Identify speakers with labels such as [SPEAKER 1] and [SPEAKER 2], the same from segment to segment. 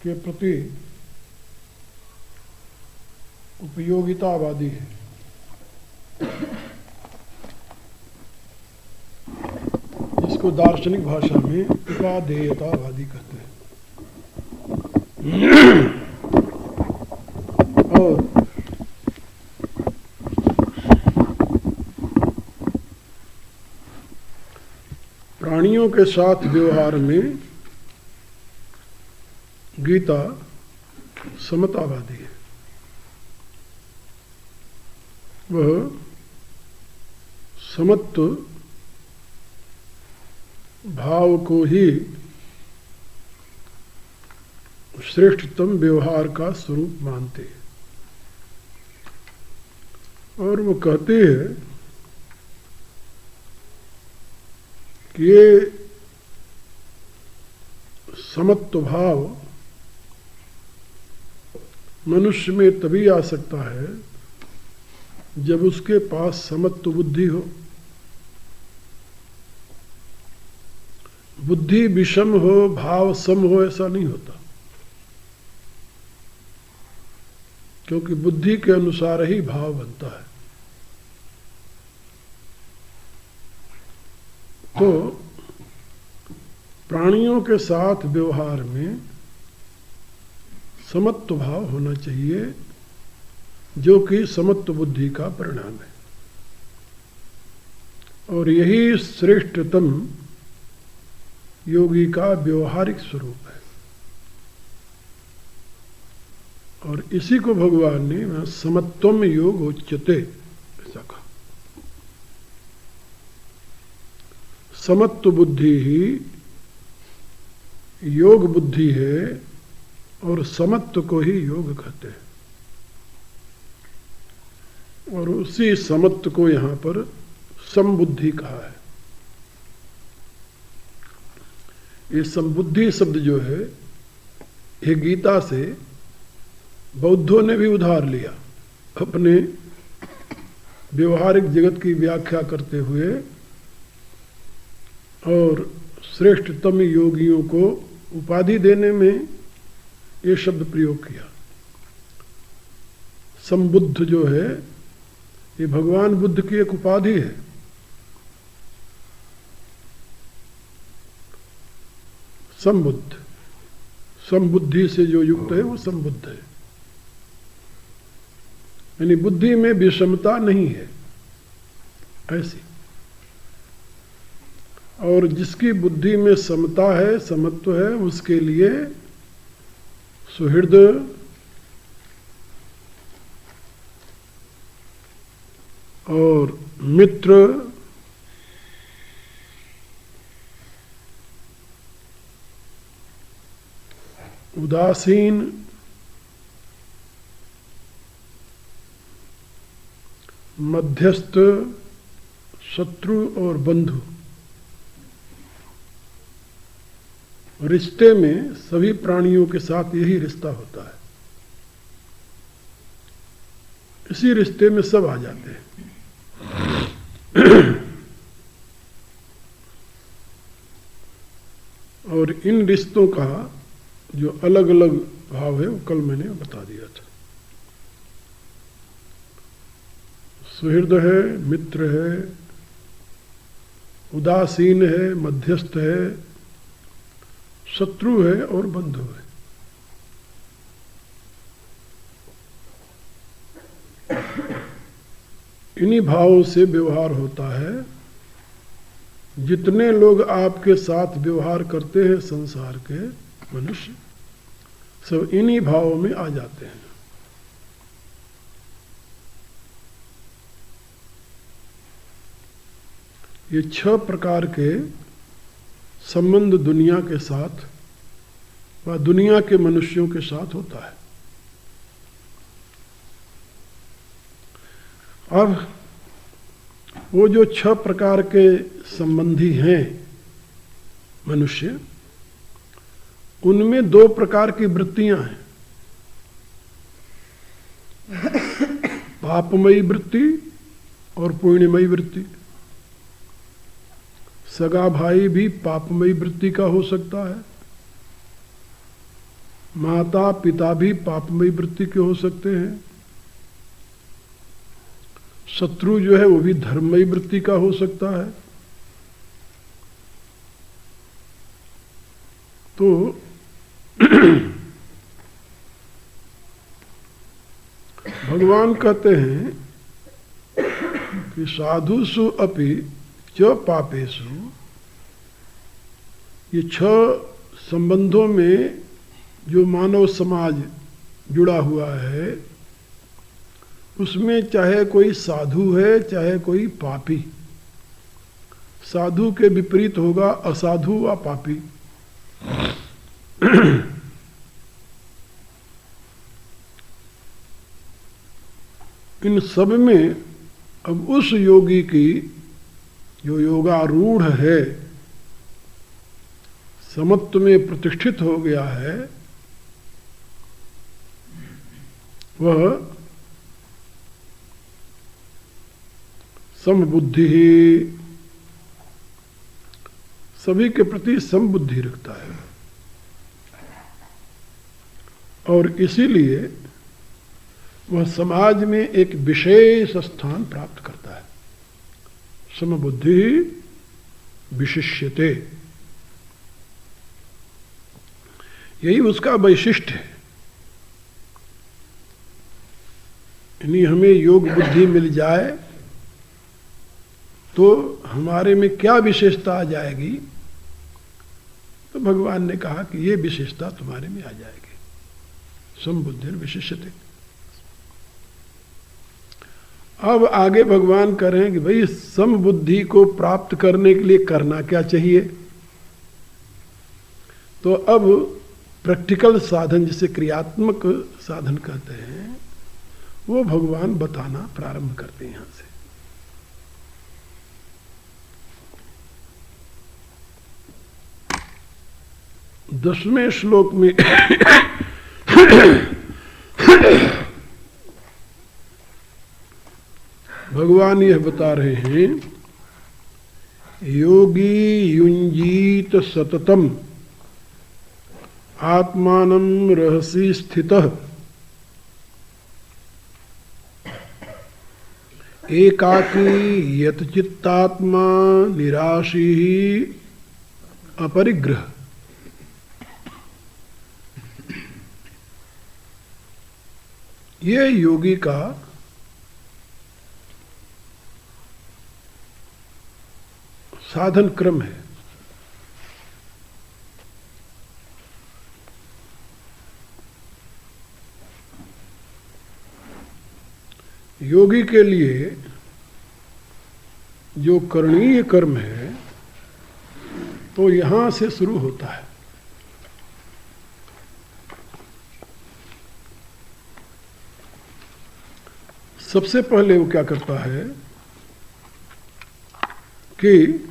[SPEAKER 1] के प्रति उपयोगितावादी है। इसको दार्शनिक भाषा में उपादेयतावादी कहते हैं। और प्राणियों के साथ व्यवहार में गीता समतावादी है। वह समत्व भाव को ही श्रेष्ठतम व्यवहार का स्वरूप मानते हैं। और वो कहते हैं कि ये समत्व भाव मनुष्य में तभी आ सकता है जब उसके पास समत्व बुद्धि हो। बुद्धि विषम हो, भाव सम हो, ऐसा नहीं होता, क्योंकि बुद्धि के अनुसार ही भाव बनता है। तो प्राणियों के साथ व्यवहार में समत्व भाव होना चाहिए, जो कि समत्व बुद्धि का परिणाम है। और यही श्रेष्ठतम योगी का व्यवहारिक स्वरूप है। और इसी को भगवान ने समत्वम योग उच्यते ऐसा कहा। समत्व बुद्धि ही योग बुद्धि है, और समत्व को ही योग कहते हैं। और उसी समत्व को यहां पर समबुद्धि कहा है। ये समबुद्धि शब्द जो है, ये गीता से बौद्धों ने भी उधार लिया अपने व्यवहारिक जगत की व्याख्या करते हुए, और श्रेष्ठतम योगियों को उपाधि देने में ये शब्द प्रयोग किया। समबुद्ध जो है, ये भगवान बुद्ध की एक उपाधि है। समबुद्ध, समबुद्धि से जो युक्त है वो समबुद्ध है। यानी बुद्धि में विषमता नहीं है ऐसी। और जिसकी बुद्धि में समता है, समत्व है, उसके लिए सुहृद और मित्र उदासीन मध्यस्थ शत्रु और बंधु, रिश्ते में सभी प्राणियों के साथ यही रिश्ता होता है। इसी रिश्ते में सब आ जाते हैं। और इन रिश्तों का जो अलग अलग भाव है वो कल मैंने बता दिया था। सुहृद है, मित्र है, उदासीन है, मध्यस्थ है, शत्रु है और बंधु है। इन्हीं भावों से व्यवहार होता है। जितने लोग आपके साथ व्यवहार करते हैं संसार के मनुष्य, सब इन्हीं भावों में आ जाते हैं। ये 6 प्रकार के संबंध दुनिया के साथ व दुनिया के मनुष्यों के साथ होता है। अब वो जो 6 प्रकार के संबंधी हैं मनुष्य, उनमें 2 प्रकार की वृत्तियां हैं। पापमयी वृत्ति और पुण्यमयी वृत्ति। सगा भाई भी पापमयी वृत्ति का हो सकता है, माता पिता भी पापमयी वृत्ति के हो सकते हैं, शत्रु जो है वो भी धर्ममयी वृत्ति का हो सकता है। तो भगवान कहते हैं कि साधुषु अपि च पापेषु, ये 6 संबंधों में जो मानव समाज जुड़ा हुआ है, उसमें चाहे कोई साधु है चाहे कोई पापी, साधु के विपरीत होगा असाधु व पापी। इन सब में अब उस योगी की जो योगारूढ़ है, समत्व में प्रतिष्ठित हो गया है, वह समबुद्धि ही, सभी के प्रति समबुद्धि रखता है, और इसीलिए वह समाज में एक विशेष स्थान प्राप्त करता है। समबुद्धि विशिष्यते, यही उसका वैशिष्ट्य है। यानी हमें योग बुद्धि मिल जाए तो हमारे में क्या विशेषता आ जाएगी, तो भगवान ने कहा कि ये विशेषता तुम्हारे में आ जाएगी, समबुद्धि विशिष्यते। अब आगे भगवान कह रहे हैं कि भाई समबुद्धि को प्राप्त करने के लिए करना क्या चाहिए। तो अब प्रैक्टिकल साधन, जिसे क्रियात्मक साधन कहते हैं, वो भगवान बताना प्रारंभ करते हैं यहां से। दसवें श्लोक में भगवान यह बता रहे हैं, योगी युंजीत सततम आत्मानं रहसि स्थितः एकाकी यतचित्तात्मा निराशी अपरिग्रह। ये योगी का साधन क्रम है। योगी के लिए जो करणीय कर्म है तो यहां से शुरू होता है। सबसे पहले वो क्या करता है कि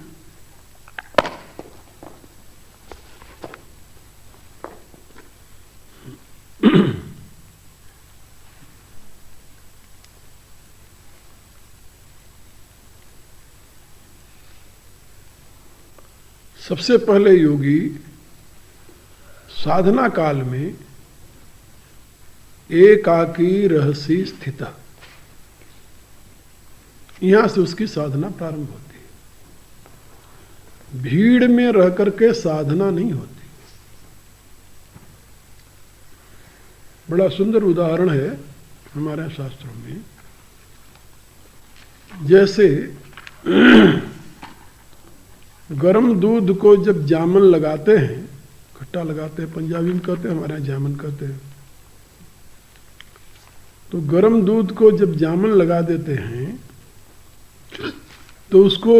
[SPEAKER 1] सबसे पहले योगी साधना काल में एकाकी रहसि स्थित, यहां से उसकी साधना प्रारंभ होती है। भीड़ में रह करके साधना नहीं होती। बड़ा सुंदर उदाहरण है हमारे शास्त्रों में। जैसे गर्म दूध को जब जामन लगाते हैं, खट्टा लगाते हैं, पंजाबी में कहते हैं, हमारे यहाँ जामन कहते हैं। तो गर्म दूध को जब जामन लगा देते हैं तो उसको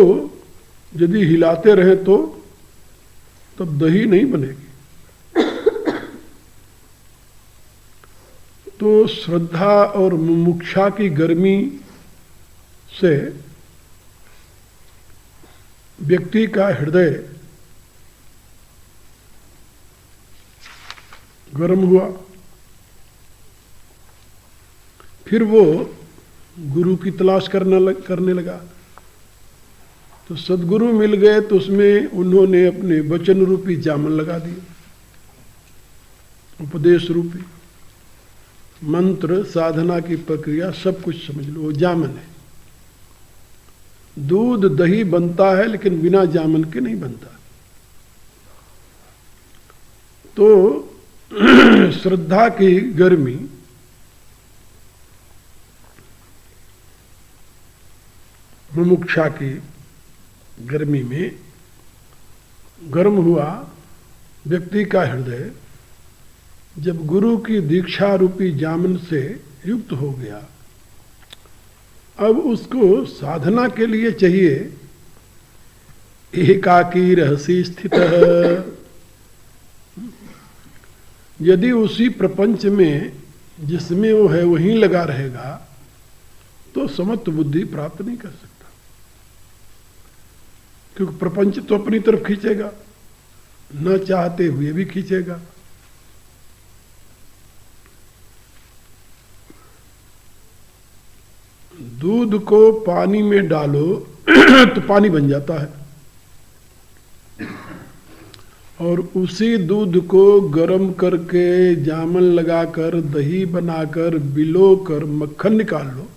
[SPEAKER 1] यदि हिलाते रहे तो तब दही नहीं बनेगी। तो श्रद्धा और मुमुक्षा की गर्मी से व्यक्ति का हृदय गर्म हुआ, फिर वो गुरु की तलाश करने लगा। तो सद्गुरु मिल गए तो उसमें उन्होंने अपने वचन रूपी जामन लगा दिए। उपदेश रूपी मंत्र, साधना की प्रक्रिया, सब कुछ समझ लो, वो जामन है। दूध दही बनता है लेकिन बिना जामन के नहीं बनता। तो श्रद्धा की गर्मी मुमुक्षा की गर्मी में गर्म हुआ व्यक्ति का हृदय जब गुरु की दीक्षा रूपी जामन से युक्त हो गया, अब उसको साधना के लिए चाहिए एकाकी रहसी स्थित। यदि उसी प्रपंच में जिसमें वो है वहीं लगा रहेगा तो समत्व बुद्धि प्राप्त नहीं कर सकता, क्योंकि प्रपंच तो अपनी तरफ खींचेगा, न चाहते हुए भी खींचेगा। दूध को पानी में डालो तो पानी बन जाता है, और उसी दूध को गर्म करके जामन लगाकर दही बनाकर बिलो कर मक्खन निकाल लो,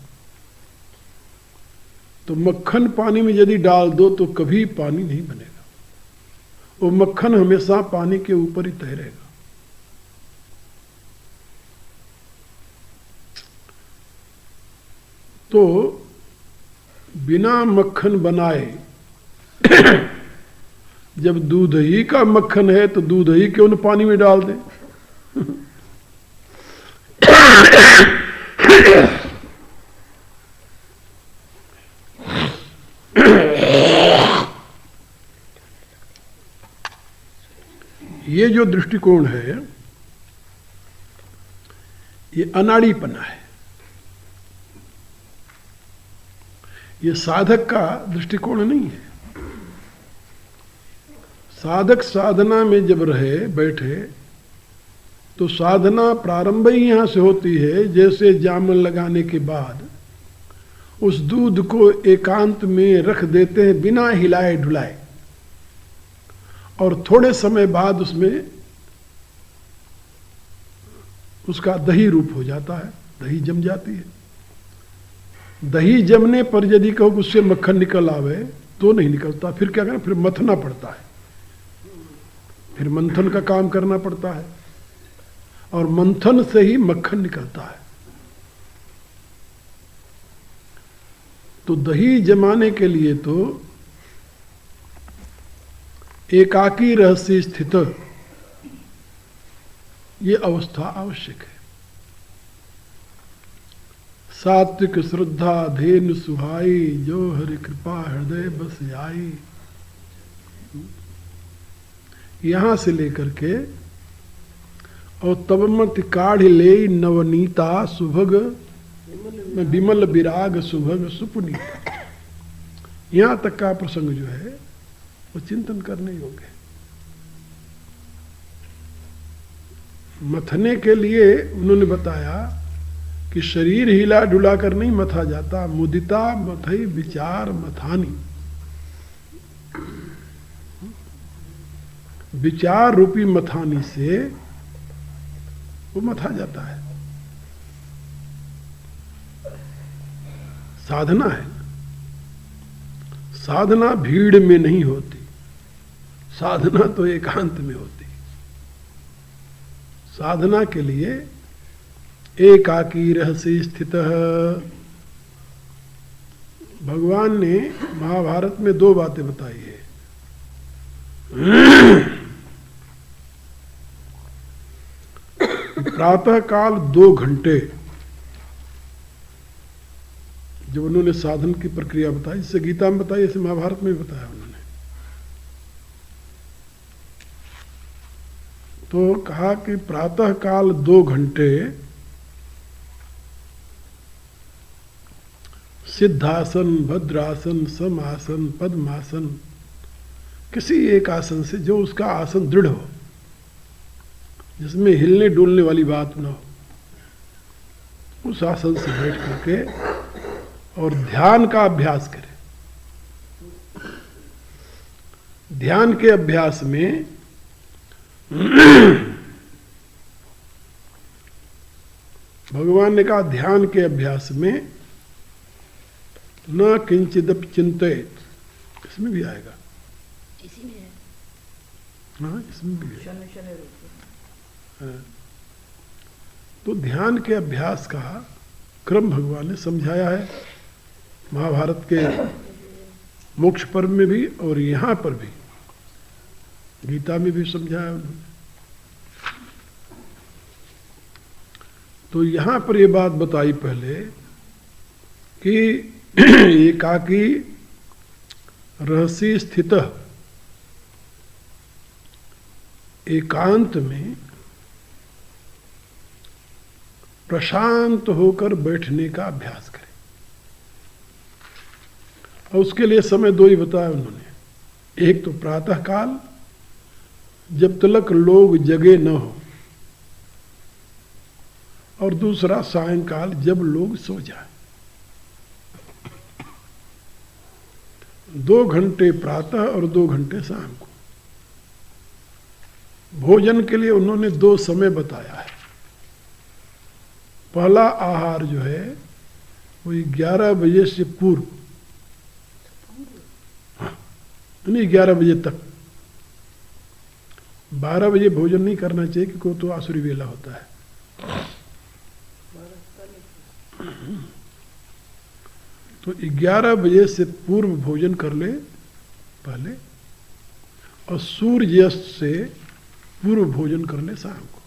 [SPEAKER 1] तो मक्खन पानी में यदि डाल दो तो कभी पानी नहीं बनेगा, वो मक्खन हमेशा पानी के ऊपर ही तैरेगा। तो बिना मक्खन बनाए जब दूध ही का मक्खन है तो दूध ही क्यों न पानी में डाल दें। ये जो दृष्टिकोण है ये अनाड़ीपना है, ये साधक का दृष्टिकोण नहीं है। साधक साधना में जब रहे बैठे तो साधना प्रारंभ ही यहां से होती है, जैसे जामन लगाने के बाद उस दूध को एकांत में रख देते हैं बिना हिलाए ढुलाए, और थोड़े समय बाद उसमें उसका दही रूप हो जाता है, दही जम जाती है। दही जमने पर यदि कहो कि उससे मक्खन निकल आवे तो नहीं निकलता, फिर क्या करना, फिर मथना पड़ता है, फिर मंथन का काम करना पड़ता है, और मंथन से ही मक्खन निकलता है। तो दही जमाने के लिए तो एकाकी रहस्य स्थित ये अवस्था आवश्यक है। सात्विक श्रद्धा धेनु सुहाई, जो हरि कृपा हृदय बस आई। यहां से लेकर के और तब मत काढ़ ले नवनीता सुभग विमल विराग सुभग सुपुनीता, यहां तक का प्रसंग जो है वो चिंतन करने योग्य है। मथने के लिए उन्होंने बताया कि शरीर हिला डुला कर नहीं मथा जाता, मुदिता मथई विचार मथानी, विचार रूपी मथानी से वो मथा जाता है। साधना है, साधना भीड़ में नहीं होती, साधना तो एकांत में होती। साधना के लिए एकाकी रहस्य स्थित। भगवान ने महाभारत में दो बातें बताई है। प्रातः काल 2 घंटे जब उन्होंने साधन की प्रक्रिया बताई, इससे गीता में बताई, इसे महाभारत में भी बताया उन्होंने। तो कहा कि प्रातः काल 2 घंटे सिद्धासन, भद्रासन, समासन, पद्मासन, किसी एक आसन से जो उसका आसन दृढ़ हो, जिसमें हिलने डुलने वाली बात न हो, उस आसन से बैठ करके और ध्यान का अभ्यास करें। ध्यान के अभ्यास में भगवान ने कहा ध्यान के अभ्यास में न किंचिदप चिंतित, इसमें भी आएगा,
[SPEAKER 2] इसी में है।
[SPEAKER 1] हाँ इसमें भी है।
[SPEAKER 2] शनि शनि रूप
[SPEAKER 1] हाँ। तो ध्यान के अभ्यास का क्रम भगवान ने समझाया है महाभारत के मोक्ष पर्व में भी और यहाँ पर भी, गीता में भी समझाया उन्होंने। तो यहाँ पर ये बात बताई पहले कि एकाकी रहसी स्थित एकांत में प्रशांत होकर बैठने का अभ्यास करें। और उसके लिए समय दो ही बताया उन्होंने, एक तो प्रातः काल जब तक लोग जगे न हो, और दूसरा सायंकाल जब लोग सो जाए। 2 घंटे प्रातः और 2 घंटे शाम को। भोजन के लिए उन्होंने 2 समय बताया है। पहला आहार जो है वो 11 बजे से पूर्व, यानी 11 बजे तक। 12 बजे भोजन नहीं करना चाहिए क्योंकि वो तो आसुरी वेला होता है। तो 11 बजे से पूर्व भोजन कर ले पहले, और सूर्यास्त से पूर्व भोजन कर ले शाम को।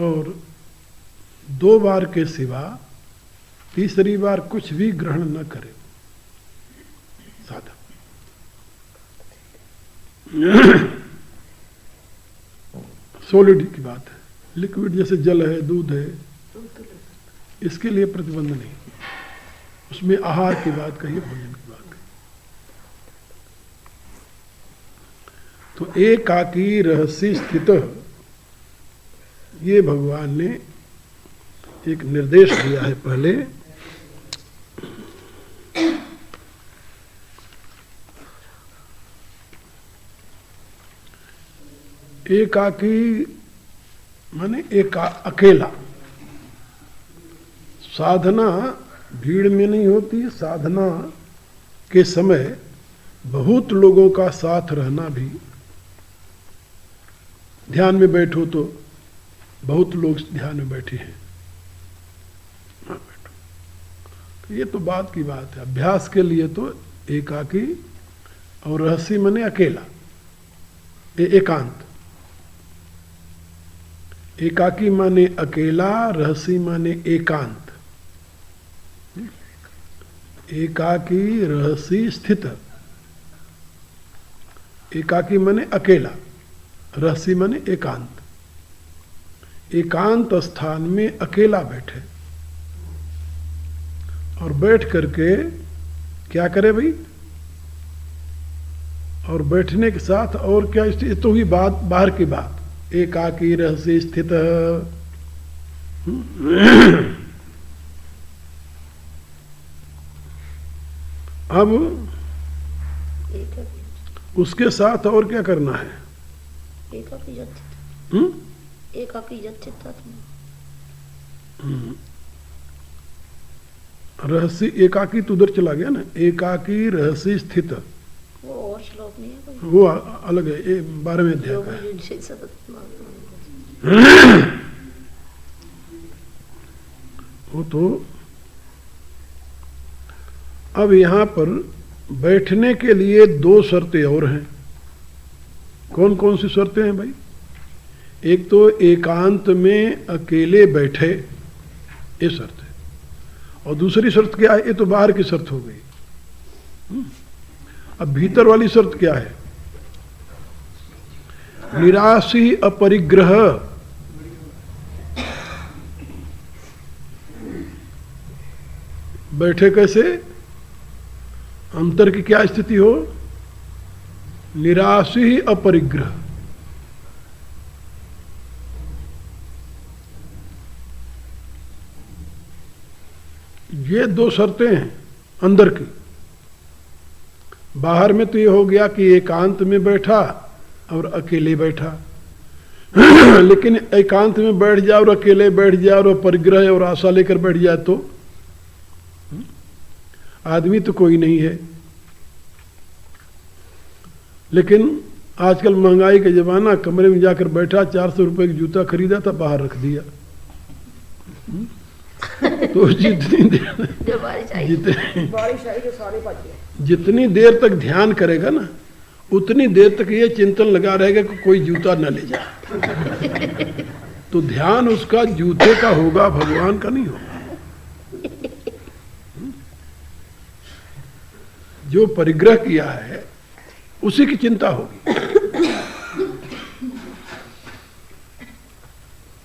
[SPEAKER 1] और 2 बार के सिवा तीसरी बार कुछ भी ग्रहण न करे साधक। सॉलिड की बात है, लिक्विड जैसे जल है, दूध है, इसके लिए प्रतिबंध नहीं। उसमें आहार की बात कही, भोजन की बात कही। तो एकाकी रहस्य स्थित, ये भगवान ने एक निर्देश दिया है पहले। एकाकी माने अकेला। साधना भीड़ में नहीं होती। साधना के समय बहुत लोगों का साथ रहना भी, ध्यान में बैठो तो बहुत लोग ध्यान में बैठे हैं, हाँ बैठो, तो ये तो बात की बात है। अभ्यास के लिए तो एकाकी, और रहस्य माने अकेला, एकांत। एकाकी माने अकेला, रहस्य माने एकांत। एकाकी रहस्य स्थित। एकाकी माने अकेला, रहस्य माने एकांत। एकांत स्थान में अकेला बैठे और बैठ करके क्या करे भाई, और बैठने के साथ और क्या, ये तो हुई बात बाहर की बात। एकाकी रहस्य स्थित। अब उसके साथ और क्या करना है?
[SPEAKER 2] एकाकी
[SPEAKER 1] रहस्य एकाकी तो उधर चला गया ना। एकाकी रहस्य स्थित,
[SPEAKER 2] वो और श्लोक नहीं है कोई?
[SPEAKER 1] वो अलग है, 12वें अध्याय का है। वो तो अब यहां पर बैठने के लिए 2 शर्तें और हैं। कौन कौन सी शर्तें हैं भाई? एक तो एकांत में अकेले बैठे, ये शर्त है। और दूसरी शर्त क्या है? ये तो बाहर की शर्त हो गई। अब भीतर वाली शर्त क्या है? निराशी अपरिग्रह। बैठे कैसे? अंतर की क्या स्थिति हो? निराशी अपरिग्रह। ये 2 शर्तें हैं अंदर की। बाहर में तो ये हो गया कि एकांत में बैठा और अकेले बैठा। लेकिन एकांत में बैठ जाए और अकेले बैठ जाए और परिग्रह और आशा लेकर बैठ जाए तो आदमी तो कोई नहीं है। लेकिन आजकल महंगाई का जमाना, कमरे में जाकर बैठा, 400 रुपए का जूता खरीदा था, बाहर रख दिया। तो जितनी देर
[SPEAKER 2] जो बारिश आई
[SPEAKER 1] जितनी
[SPEAKER 2] तो सारे बच गए।
[SPEAKER 1] जितनी देर तक ध्यान करेगा ना, उतनी देर तक ये चिंतन लगा रहेगा कि कोई जूता न ले जाए। तो ध्यान उसका जूते का होगा, भगवान का नहीं होगा। जो परिग्रह किया है उसी की चिंता होगी।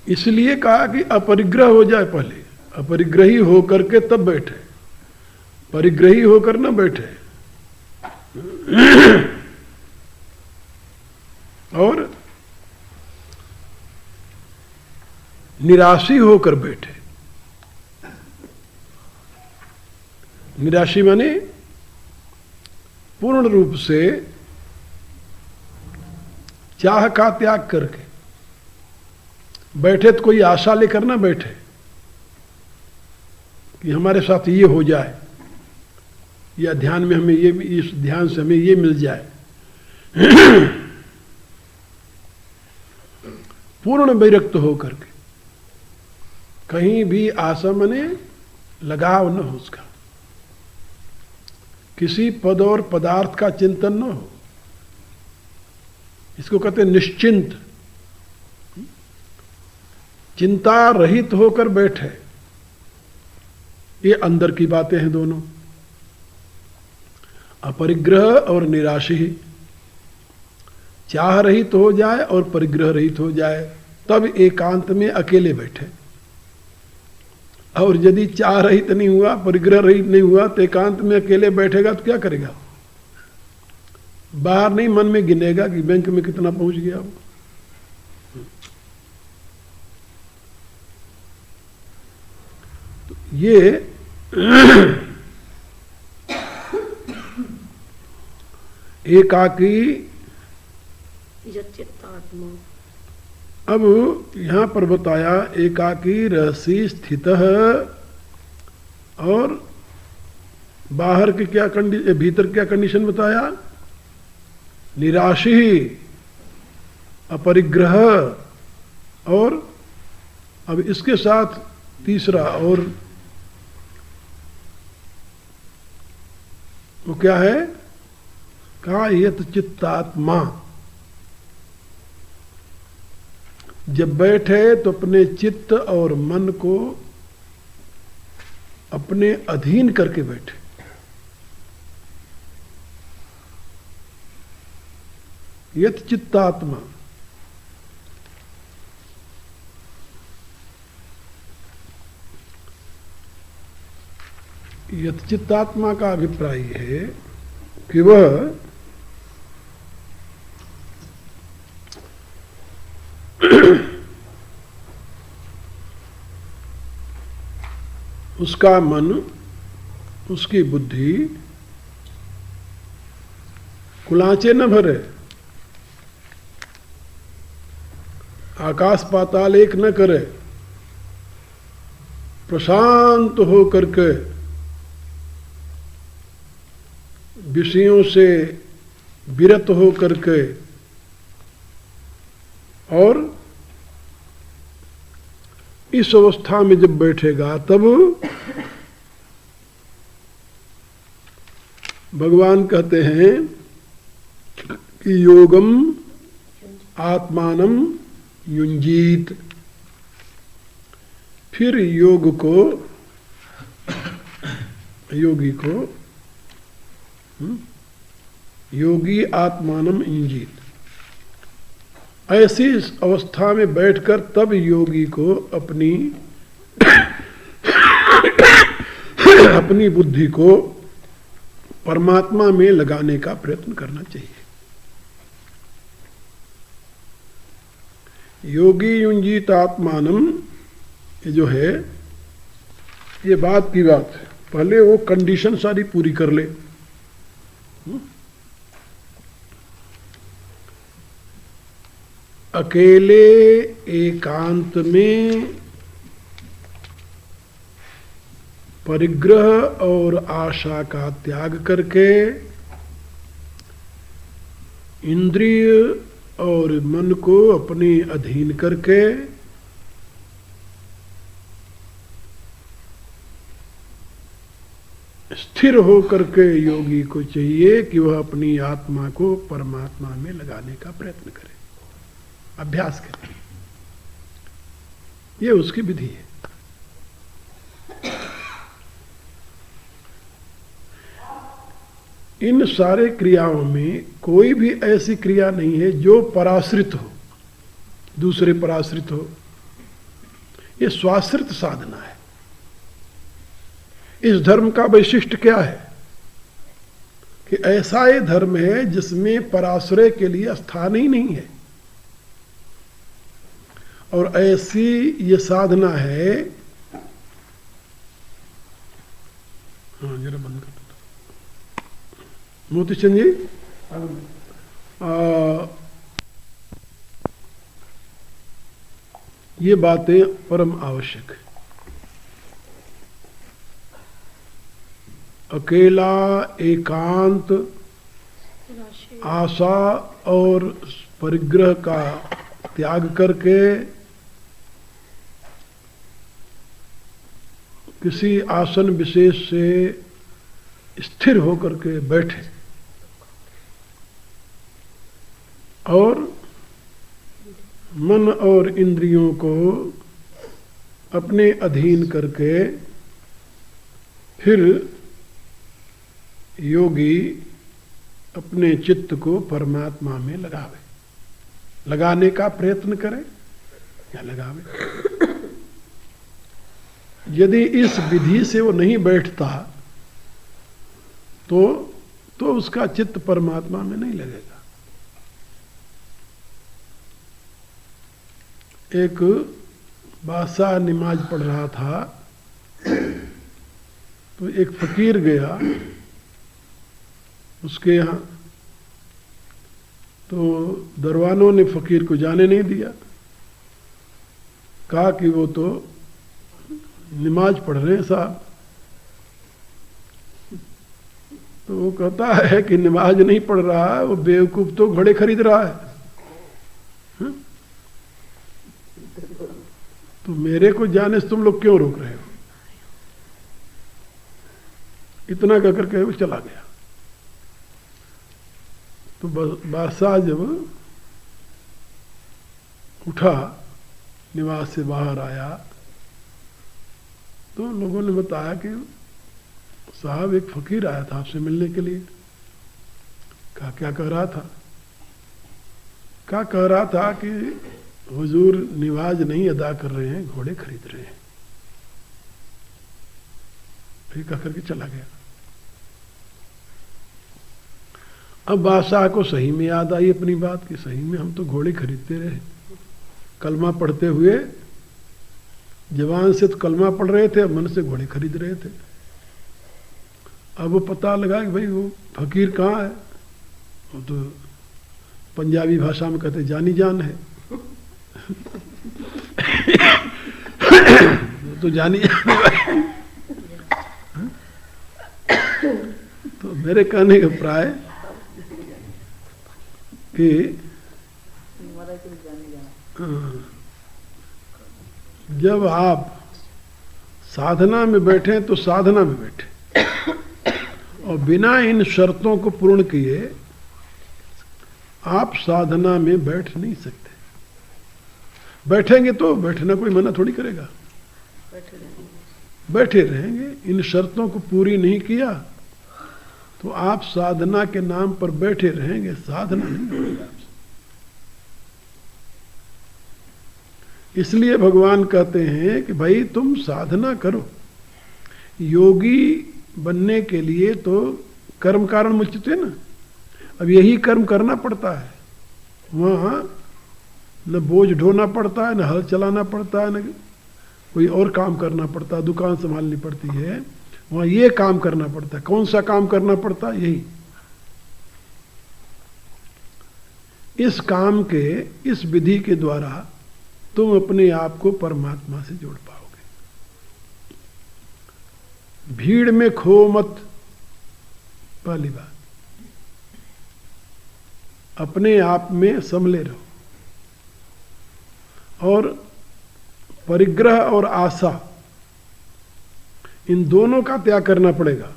[SPEAKER 1] इसलिए कहा कि अपरिग्रह हो जाए पहले, अपरिग्रही होकर के तब बैठे, परिग्रही होकर ना बैठे। और निराशी होकर बैठे। निराशी माने पूर्ण रूप से चाह का त्याग करके बैठे। तो कोई आशा लेकर ना बैठे कि हमारे साथ ये हो जाए, या ध्यान में हमें ये, इस ध्यान से हमें ये मिल जाए। पूर्ण विरक्त होकर के, कहीं भी आशा मने लगाव न हो उसका, किसी पद और पदार्थ का चिंतन न हो। इसको कहते हैं निश्चिंत। चिंता रहित होकर बैठे। ये अंदर की बातें हैं दोनों, अपरिग्रह और निराशी। चाह रहित हो जाए और परिग्रह रहित हो जाए, तब एकांत में अकेले बैठे। और यदि चाह रहित नहीं हुआ, परिग्रह रहित नहीं हुआ, तो एकांत में अकेले बैठेगा तो क्या करेगा? बाहर नहीं, मन में गिनेगा कि बैंक में कितना पहुंच गया वो। तो ये एकाकी
[SPEAKER 2] चित्तात्मा।
[SPEAKER 1] अब यहां पर बताया एकाकी रहसी स्थितः, और बाहर के क्या भीतर क्या कंडीशन बताया? निराशी, अपरिग्रह, और अब इसके साथ तीसरा, और वो क्या है? कहा यत चित्तात्मा। जब बैठे तो अपने चित्त और मन को अपने अधीन करके बैठे। यत चित्तात्मा, यत चित्तात्मा का अभिप्राय है कि वह उसका मन, उसकी बुद्धि कुलांचे न भरे, आकाश पाताल एक न करे, प्रशांत हो करके विषयों से विरत हो करके, और इस अवस्था में जब बैठेगा तब भगवान कहते हैं कि योगम आत्मानम युंजीत। फिर योग को, योगी को, योगी आत्मानम युंजीत। ऐसी अवस्था में बैठकर तब योगी को अपनी अपनी बुद्धि को परमात्मा में लगाने का प्रयत्न करना चाहिए। योगी युंजीत आत्मानम, ये जो है ये बात की बात है। पहले वो कंडीशन सारी पूरी कर ले। अकेले एकांत में परिग्रह और आशा का त्याग करके इंद्रिय और मन को अपने अधीन करके स्थिर होकर के योगी को चाहिए कि वह अपनी आत्मा को परमात्मा में लगाने का प्रयत्न करे, अभ्यास करे। ये उसकी विधि है। इन सारे क्रियाओं में कोई भी ऐसी क्रिया नहीं है जो पराश्रित हो, दूसरे पराश्रित हो। ये स्वाश्रित साधना है। इस धर्म का वैशिष्ट्य क्या है कि ऐसा ये धर्म है जिसमें पराश्रय के लिए स्थान ही नहीं है, और ऐसी ये साधना है। हाँ जरा बंद कर मोती चंद जी, ये बातें परम आवश्यक है। अकेला एकांत आशा और परिग्रह का त्याग करके किसी आसन विशेष से स्थिर होकर के बैठे और मन और इंद्रियों को अपने अधीन करके फिर योगी अपने चित्त को परमात्मा में लगावे, लगाने का प्रयत्न करे या लगावे। यदि इस विधि से वो नहीं बैठता तो उसका चित्त परमात्मा में नहीं लगेगा। एक बादशाह नमाज पढ़ रहा था तो एक फकीर गया उसके यहाँ, तो दरवानों ने फकीर को जाने नहीं दिया, कहा कि वो तो नमाज पढ़ रहे हैं साहब। तो वो कहता है कि नमाज नहीं पढ़ रहा है, वो बेवकूफ तो घोड़े खरीद रहा है। तो मेरे को जाने से तुम लोग क्यों रोक रहे हो? इतना कहकर के वो चला गया। तो बादशाह जब उठा, निवास से बाहर आया, तो लोगों ने बताया कि साहब एक फकीर आया था आपसे मिलने के लिए। कहा क्या कह रहा था? कह रहा था कि हुजूर नमाज नहीं अदा कर रहे हैं, घोड़े खरीद रहे हैं। फिर कह करके चला गया। अब बादशाह को सही में याद आई अपनी बात कि सही में हम तो घोड़े खरीदते रहे, कलमा पढ़ते हुए जवान से तो कलमा पढ़ रहे थे, मन से घोड़े खरीद रहे थे। अब वो पता लगा कि भाई वो फकीर कहाँ है, वो तो पंजाबी भाषा में कहते जानी जान है। तो जानी जान। तो मेरे कहने का प्राय कि जब आप साधना में बैठे तो साधना में बैठे, और बिना इन शर्तों को पूर्ण किए आप साधना में बैठ नहीं सकते। बैठेंगे तो बैठना कोई मना थोड़ी करेगा, बैठे रहेंगे। इन शर्तों को पूरी नहीं किया तो आप साधना के नाम पर बैठे रहेंगे, साधना नहीं होगी आपसे। इसलिए भगवान कहते हैं कि भाई तुम साधना करो। योगी बनने के लिए तो कर्म कारण मुच्यते ना, अब यही कर्म करना पड़ता है। वहाँ न बोझ ढोना पड़ता है, न हल चलाना पड़ता है, न कोई और काम करना पड़ता है, दुकान संभालनी पड़ती है। वहाँ ये काम करना पड़ता है। कौन सा काम करना पड़ता है? यही। इस काम के, इस विधि के द्वारा तुम अपने आप को परमात्मा से जोड़ पाओगे। भीड़ में खो मत, पहली बात। अपने आप में संभले रहो, और परिग्रह और आशा, इन दोनों का त्याग करना पड़ेगा।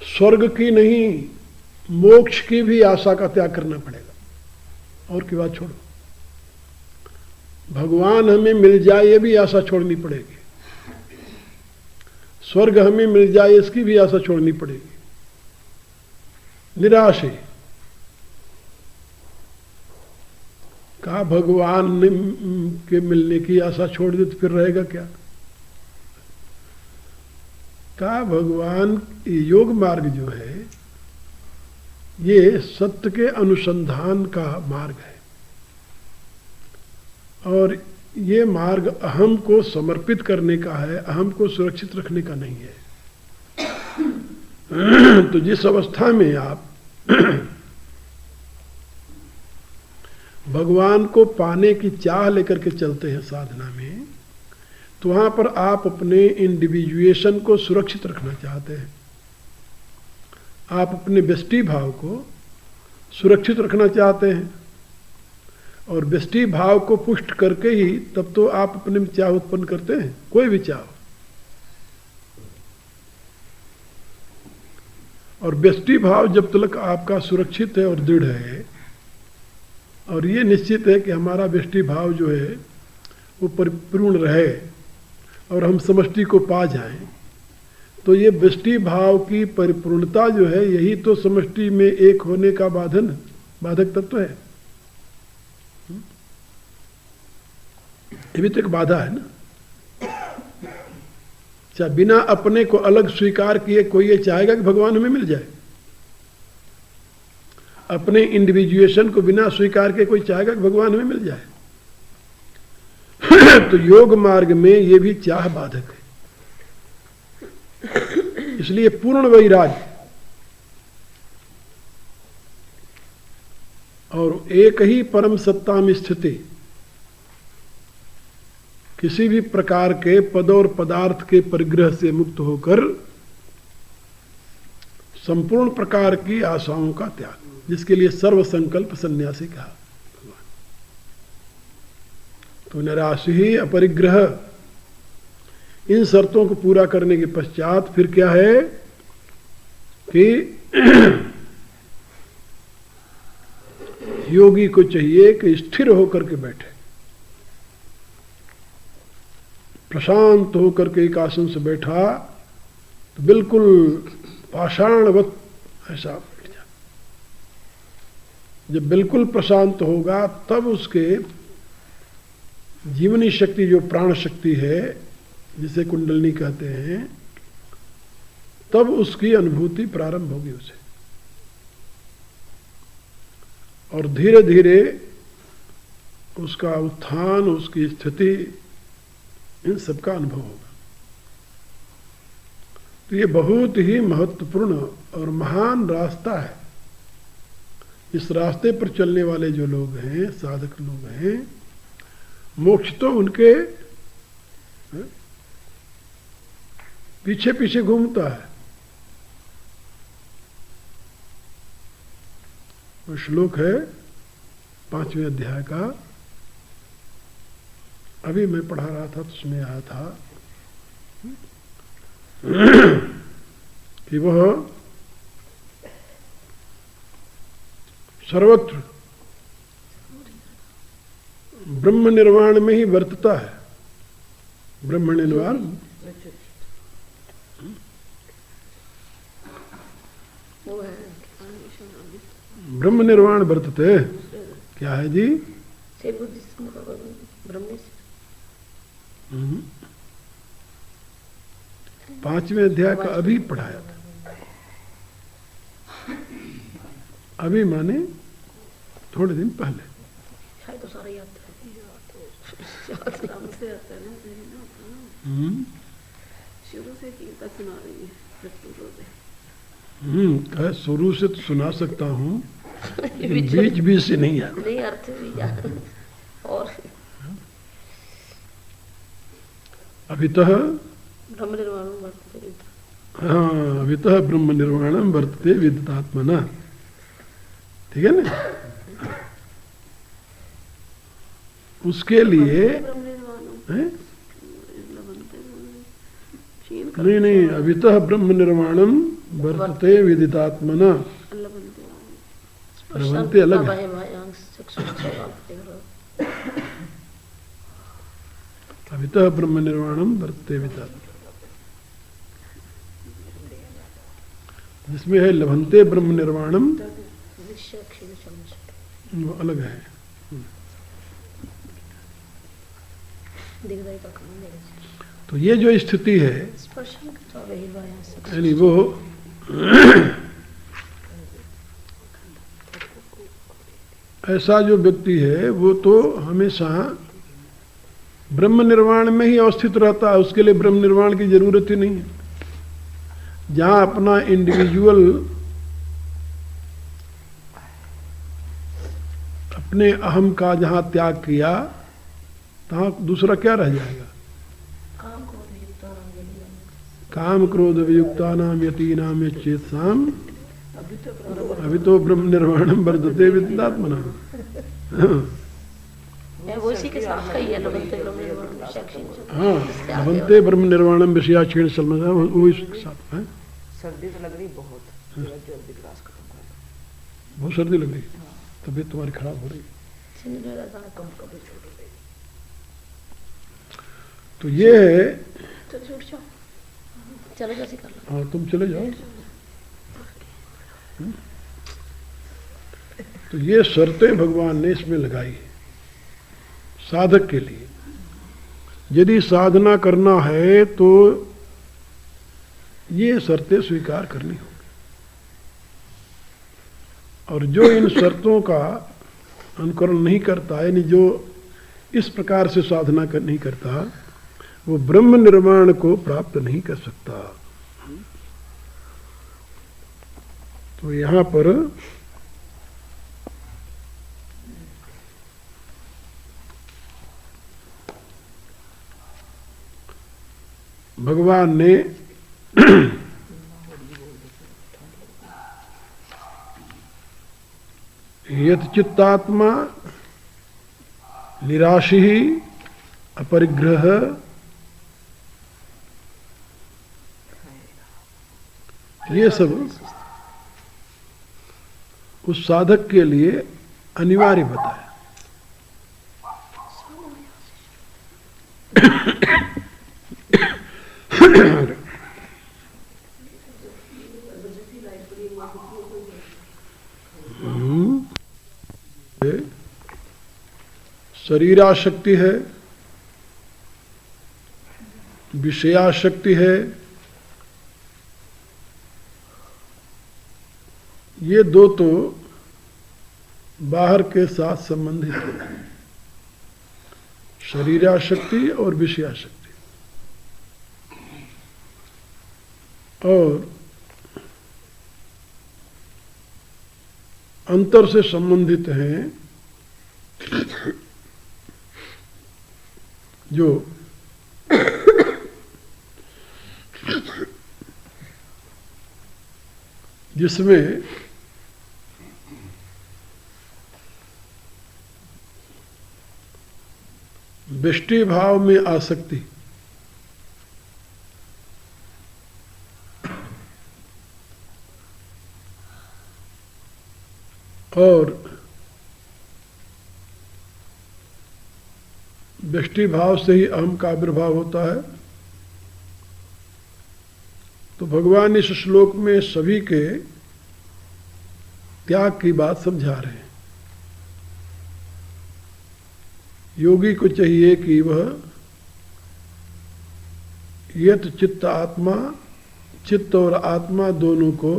[SPEAKER 1] स्वर्ग की नहीं, मोक्ष की भी आशा का त्याग करना पड़ेगा। और की बात छोड़ो, भगवान हमें मिल जाए ये भी आशा छोड़नी पड़ेगी, स्वर्ग हमें मिल जाए इसकी भी आशा छोड़नी पड़ेगी। निराश है, कहा भगवान के मिलने की आशा छोड़ दे तो फिर रहेगा क्या? कहा भगवान योग मार्ग जो है ये सत्य के अनुसंधान का मार्ग है, और ये मार्ग अहम को समर्पित करने का है, अहम को सुरक्षित रखने का नहीं है। तो जिस अवस्था में आप भगवान को पाने की चाह लेकर के चलते हैं साधना में, तो वहां पर आप अपने इंडिविजुएशन को सुरक्षित रखना चाहते हैं, आप अपने व्यष्टि भाव को सुरक्षित रखना चाहते हैं, और व्यष्टि भाव को पुष्ट करके ही तब तो आप अपने में चाह उत्पन्न करते हैं, कोई भी चाह। और व्यष्टि भाव जब तक आपका सुरक्षित है और दृढ़ है, और ये निश्चित है कि हमारा व्यष्टि भाव जो है वो परिपूर्ण रहे और हम समष्टि को पा जाएं, तो ये व्यष्टि भाव की परिपूर्णता जो है यही तो समष्टि में एक होने का बाधक तत्व है। ये भी तो एक बाधा है ना। अच्छा, बिना अपने को अलग स्वीकार किए कोई ये चाहेगा कि भगवान हमें मिल जाए? अपने इंडिविजुएशन को बिना स्वीकार के कोई चाहेगा कि भगवान हमें मिल जाए? तो योग मार्ग में ये भी चाह बाधक है। इसलिए पूर्ण वैराग्य और एक ही परम सत्ता में स्थिति, किसी भी प्रकार के पद और पदार्थ के परिग्रह से मुक्त होकर संपूर्ण प्रकार की आशाओं का त्याग, जिसके लिए सर्व संकल्प सन्यासी कहा। तो निराश ही अपरिग्रह, इन शर्तों को पूरा करने के पश्चात फिर क्या है कि योगी को चाहिए कि स्थिर होकर के बैठे, प्रशांत होकर के एक आसन से बैठा तो बिल्कुल पाषाणवत ऐसा बैठ जा। जब बिल्कुल प्रशांत होगा तब उसके जीवनी शक्ति, जो प्राण शक्ति है जिसे कुंडलनी कहते हैं, तब उसकी अनुभूति प्रारंभ होगी उसे, और धीरे धीरे उसका उत्थान, उसकी स्थिति, इन सबका अनुभव होगा। तो ये बहुत ही महत्वपूर्ण और महान रास्ता है। इस रास्ते पर चलने वाले जो लोग हैं, साधक लोग हैं, मोक्ष तो उनके पीछे पीछे घूमता है। वो श्लोक है 5वें अध्याय का, अभी मैं पढ़ा रहा था तो उसमें आया था कि वह सर्वत्र ब्रह्म निर्वाण में ही वर्तता है। ब्रह्म निर्वाण, ब्रह्म निर्वाण वर्तते, क्या है जी? ब्रह्म 5वें अध्याय का अभी पढ़ाया था। अभी माने थोड़े दिन पहले।
[SPEAKER 3] नाम से आता है ना, सही ना होता ना। शुरू से कीर्तन सुना रही है शुरू से।
[SPEAKER 1] कहे शुरू से तो सुना सकता हूँ, बीच बीच से नहीं आता।
[SPEAKER 2] नहीं, अर्थ भी याद और
[SPEAKER 1] अभितः
[SPEAKER 2] ब्रह्म निर्वाण वर्तते।
[SPEAKER 1] हाँ, अभितः ब्रह्म निर्वाणम वर्तते विदितात्मना। ठीक है ना? उसके लिए
[SPEAKER 3] ब्रह्म निर्वाण
[SPEAKER 1] हैं?
[SPEAKER 3] लवंते
[SPEAKER 1] नहीं, अभितः ब्रह्म निर्वाणम वर्तते विदितात्मना। लवंते अलग है। अभितः ब्रह्म निर्वाणम वर्तते विदितात्मना, जिसमें है लभंते ब्रह्म निर्वाणम, वो अलग है। तो ये जो स्थिति है, यानी वो ऐसा जो व्यक्ति है वो तो हमेशा ब्रह्म निर्वाण में ही अवस्थित रहता है, उसके लिए ब्रह्म निर्वाण की जरूरत ही नहीं है। जहाँ अपना इंडिविजुअल अपने अहम का जहाँ त्याग किया, तहाँ दूसरा क्या रह जाएगा? काम क्रोध वियुक्ता नाम यतीनाम यच्चेत्साम अभी तो ब्रह्म निर्वाणम वर्तते विदितात्मना।
[SPEAKER 2] वो इसी के साथ का ही है, लवंते ब्रह्म निर्वाण विषयाक्षीण।
[SPEAKER 1] हाँ, लवंते ब्रह्म निर्वाणम विषयाक्षीण चलना, वो इसके साथ है।
[SPEAKER 4] सर्दी तो लग रही बहुत, जल्दी क्लास खत्म कर लो।
[SPEAKER 1] बहुत सर्दी लग रही, तबीयत तुम्हारी खराब हो रही। तो ये है,
[SPEAKER 2] चलो जैसे कर लो।
[SPEAKER 1] हाँ तुम चले जाओ। तो ये शर्तें भगवान ने इसमें लगाई साधक के लिए। यदि साधना करना है तो ये शर्तें स्वीकार करनी होगी, और जो इन शर्तों का अनुकरण नहीं करता, यानी जो इस प्रकार से साधना नहीं करता, वो ब्रह्म निर्वाण को प्राप्त नहीं कर सकता। तो यहाँ पर भगवान ने यत् चित्तात्मा निराशी अपरिग्रह ये सब उस साधक के लिए अनिवार्य बताया। शरीराशक्ति है, विषयाशक्ति है, ये दो तो बाहर के साथ संबंधित है, शरीराशक्ति और विषयाशक्ति। और अंतर से संबंधित हैं जो जिसमें व्यष्टि भाव में आसक्ति और व्यष्टि भाव से ही अहम का आविर्भाव होता है। तो भगवान इस श्लोक में सभी के त्याग की बात समझा रहे हैं। योगी को चाहिए कि वह यत चित्त आत्मा, चित्त और आत्मा दोनों को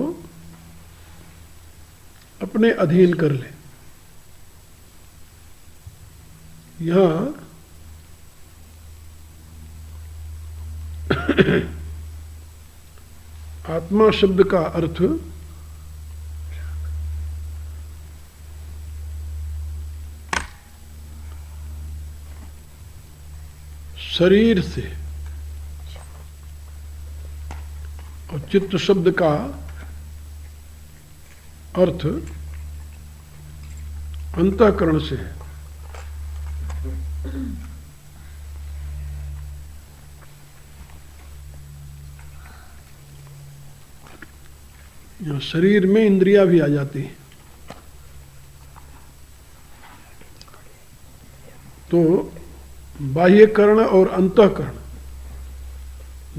[SPEAKER 1] अपने अधीन कर ले। यहाँ आत्मा शब्द का अर्थ शरीर से, और चित्त शब्द का अर्थ अंतःकरण से है। यहाँ शरीर में इंद्रियां भी आ जाती हैं। तो बाह्यकरण और अंतःकरण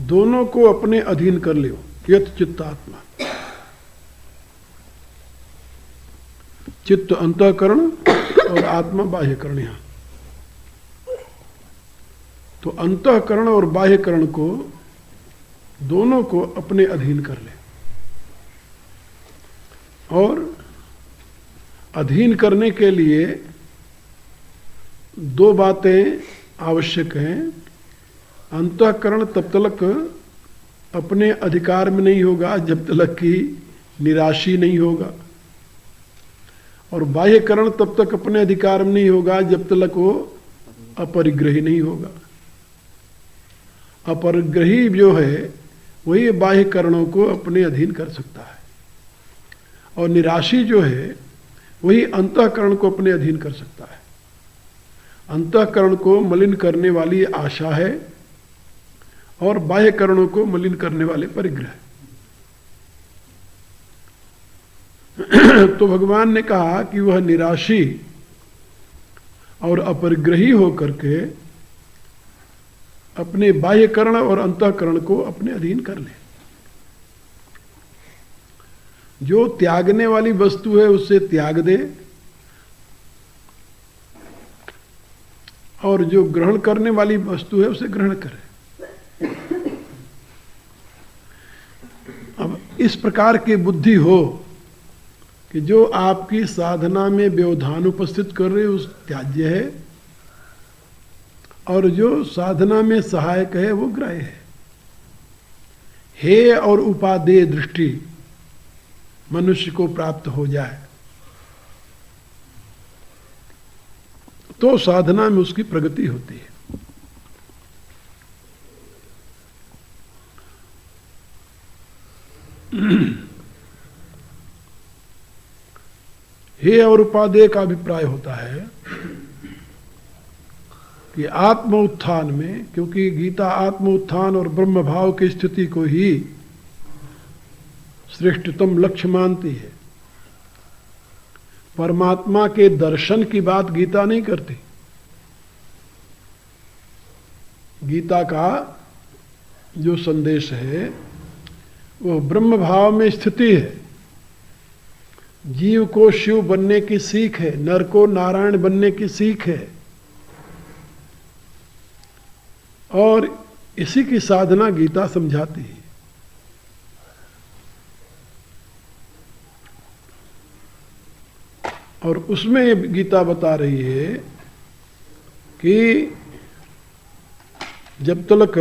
[SPEAKER 1] दोनों को अपने अधीन कर लियो, यत चित्तात्मा। चित्त अंतःकरण और आत्मा बाह्यकरण। यहाँ तो अंतःकरण और बाह्यकरण को दोनों को अपने अधीन कर ले। और अधीन करने के लिए दो बातें आवश्यक हैं। अंतःकरण तब तक अपने अधिकार में नहीं होगा जब तक कि निराशी नहीं होगा, और बाह्यकरण तब तक अपने अधिकार में नहीं होगा जब तक वो अपरिग्रही नहीं होगा। अपरिग्रही जो है वही बाह्यकरणों को अपने अधीन कर सकता है, और निराशी जो है वही अंतःकरण को अपने अधीन कर सकता है। अंतःकरण को मलिन करने वाली आशा है, और बाह्यकरणों को मलिन करने वाले परिग्रह। तो भगवान ने कहा कि वह निराशी और अपरिग्रही होकर के अपने बाह्यकरण और अंतःकरण को अपने अधीन कर ले। जो त्यागने वाली वस्तु है उसे त्याग दे, और जो ग्रहण करने वाली वस्तु है उसे ग्रहण करे। अब इस प्रकार की बुद्धि हो कि जो आपकी साधना में व्यवधान उपस्थित कर रहे उस त्याज्य है, और जो साधना में सहायक है वो ग्राह्य है। हे और उपादेय दृष्टि मनुष्य को प्राप्त हो जाए तो साधना में उसकी प्रगति होती है। हे और उपादेय का अभिप्राय होता है कि आत्म उत्थान में, क्योंकि गीता आत्म उत्थान और ब्रह्म भाव की स्थिति को ही श्रेष्ठतम लक्ष्य मानती है। परमात्मा के दर्शन की बात गीता नहीं करती। गीता का जो संदेश है वो ब्रह्म भाव में स्थिति है। जीव को शिव बनने की सीख है, नर को नारायण बनने की सीख है, और इसी की साधना गीता समझाती है। और उसमें गीता बता रही है कि जब तक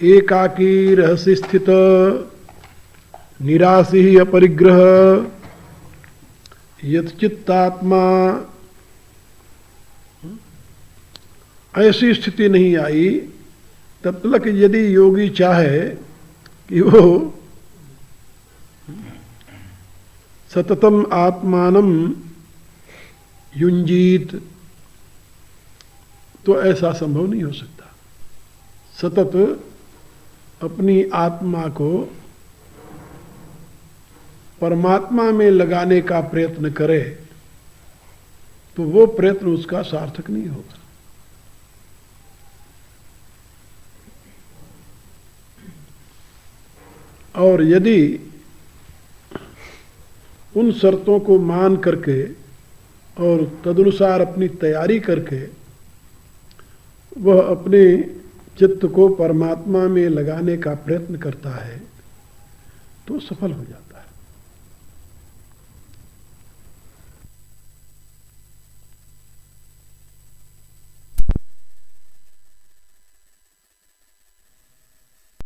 [SPEAKER 1] एकाकी रहस्य स्थित निराशी अपरिग्रह यतचित्तात्मा, ऐसी स्थिति नहीं आई, तब तक यदि योगी चाहे कि वो सततम आत्मानम युंजीत, तो ऐसा संभव नहीं हो सकता। सतत अपनी आत्मा को परमात्मा में लगाने का प्रयत्न करे तो वो प्रयत्न उसका सार्थक नहीं होगा। और यदि उन शर्तों को मान करके और तदनुसार अपनी तैयारी करके वह अपने चित्त को परमात्मा में लगाने का प्रयत्न करता है तो सफल हो जाता है।